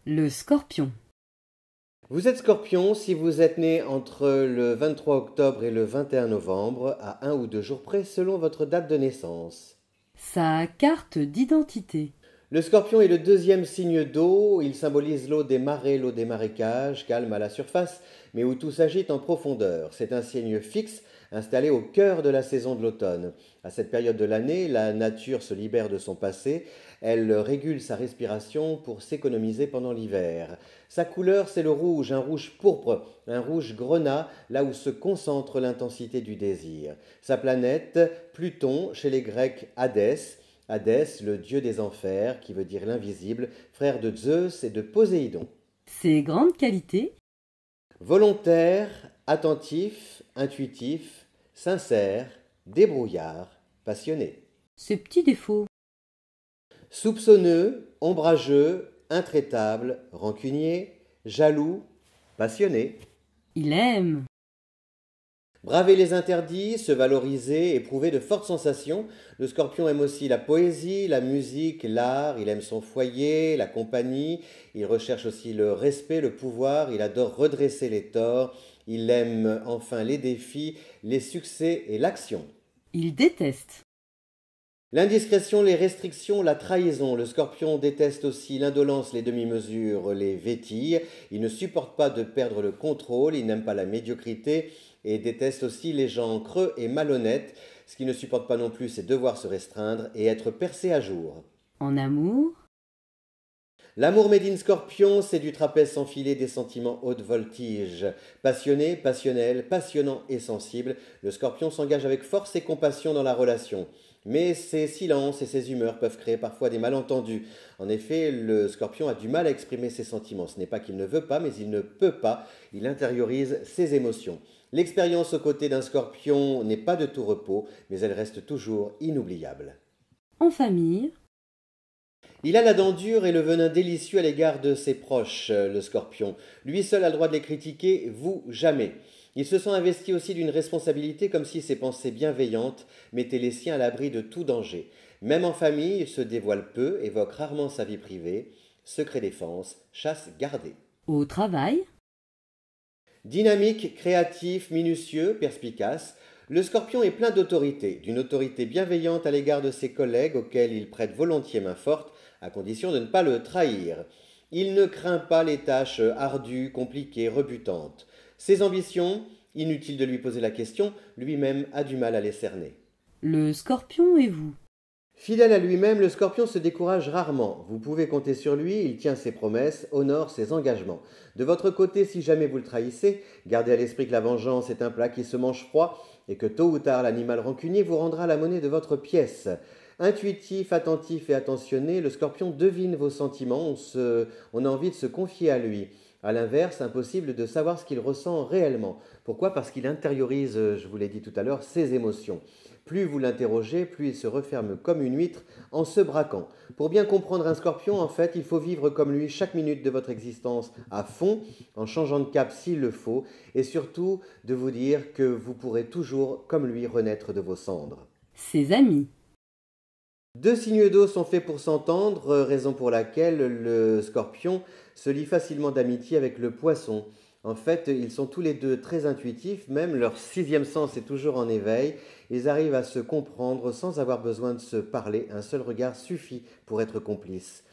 Le scorpion. Vous êtes Scorpion si vous êtes né entre le 23 octobre et le 21 novembre, à 1 ou 2 jours près selon votre date de naissance. Sa carte d'identité. Le Scorpion est le deuxième signe d'eau, il symbolise l'eau des marais, l'eau des marécages, calme à la surface, mais où tout s'agite en profondeur. C'est un signe fixe, installé au cœur de la saison de l'automne. À cette période de l'année, la nature se libère de son passé, elle régule sa respiration pour s'économiser pendant l'hiver. Sa couleur, c'est le rouge, un rouge pourpre, un rouge grenat, là où se concentre l'intensité du désir. Sa planète, Pluton, chez les Grecs Hadès, Hadès, le dieu des enfers, qui veut dire l'invisible, frère de Zeus et de Poséidon. Ses grandes qualités. Volontaire, attentif, intuitif, sincère, débrouillard, passionné. Ses petits défauts. Soupçonneux, ombrageux, intraitable, rancunier, jaloux, passionné. Il aime. Braver les interdits, se valoriser, éprouver de fortes sensations. Le Scorpion aime aussi la poésie, la musique, l'art, il aime son foyer, la compagnie, il recherche aussi le respect, le pouvoir, il adore redresser les torts, il aime enfin les défis, les succès et l'action. Il déteste. L'indiscrétion, les restrictions, la trahison. Le Scorpion déteste aussi l'indolence, les demi-mesures, les vétilles. Il ne supporte pas de perdre le contrôle, il n'aime pas la médiocrité et déteste aussi les gens creux et malhonnêtes. Ce qu'il ne supporte pas non plus, c'est devoir se restreindre et être percé à jour. En amour. L'amour made in Scorpion, c'est du trapèze sans filet, des sentiments haute voltige. Passionné, passionnel, passionnant et sensible, le Scorpion s'engage avec force et compassion dans la relation. Mais ses silences et ses humeurs peuvent créer parfois des malentendus. En effet, le Scorpion a du mal à exprimer ses sentiments. Ce n'est pas qu'il ne veut pas, mais il ne peut pas. Il intériorise ses émotions. L'expérience aux côtés d'un Scorpion n'est pas de tout repos, mais elle reste toujours inoubliable. En famille. Il a la dent dure et le venin délicieux à l'égard de ses proches, le Scorpion. Lui seul a le droit de les critiquer, vous jamais. Il se sent investi aussi d'une responsabilité comme si ses pensées bienveillantes mettaient les siens à l'abri de tout danger. Même en famille, il se dévoile peu, évoque rarement sa vie privée. Secret défense, chasse gardée. Au travail. Dynamique, créatif, minutieux, perspicace, le Scorpion est plein d'autorité, d'une autorité bienveillante à l'égard de ses collègues auxquels il prête volontiers main forte, à condition de ne pas le trahir. Il ne craint pas les tâches ardues, compliquées, rebutantes. Ses ambitions, inutile de lui poser la question, lui-même a du mal à les cerner. Le scorpion et vous. Fidèle à lui-même, le Scorpion se décourage rarement. Vous pouvez compter sur lui, il tient ses promesses, honore ses engagements. De votre côté, si jamais vous le trahissez, gardez à l'esprit que la vengeance est un plat qui se mange froid et que tôt ou tard l'animal rancunier vous rendra la monnaie de votre pièce. Intuitif, attentif et attentionné, le Scorpion devine vos sentiments, on a envie de se confier à lui. A l'inverse, impossible de savoir ce qu'il ressent réellement. Pourquoi? Parce qu'il intériorise, je vous l'ai dit tout à l'heure, ses émotions. Plus vous l'interrogez, plus il se referme comme une huître en se braquant. Pour bien comprendre un Scorpion, en fait, il faut vivre comme lui chaque minute de votre existence à fond, en changeant de cap s'il le faut, et surtout de vous dire que vous pourrez toujours, comme lui, renaître de vos cendres. Ses amis. Deux signes d'eau sont faits pour s'entendre, raison pour laquelle le Scorpion se lie facilement d'amitié avec le Poisson. En fait, ils sont tous les deux très intuitifs, même leur sixième sens est toujours en éveil. Ils arrivent à se comprendre sans avoir besoin de se parler. Un seul regard suffit pour être complices.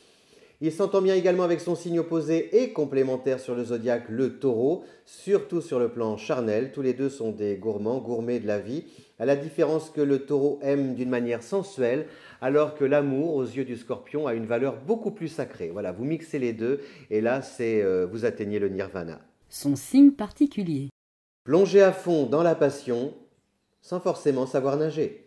Il s'entend bien également avec son signe opposé et complémentaire sur le zodiaque, le Taureau, surtout sur le plan charnel. Tous les deux sont des gourmands, gourmets de la vie, à la différence que le Taureau aime d'une manière sensuelle, alors que l'amour, aux yeux du Scorpion, a une valeur beaucoup plus sacrée. Voilà, vous mixez les deux et là, vous atteignez le nirvana. Son signe particulier. Plongez à fond dans la passion, sans forcément savoir nager.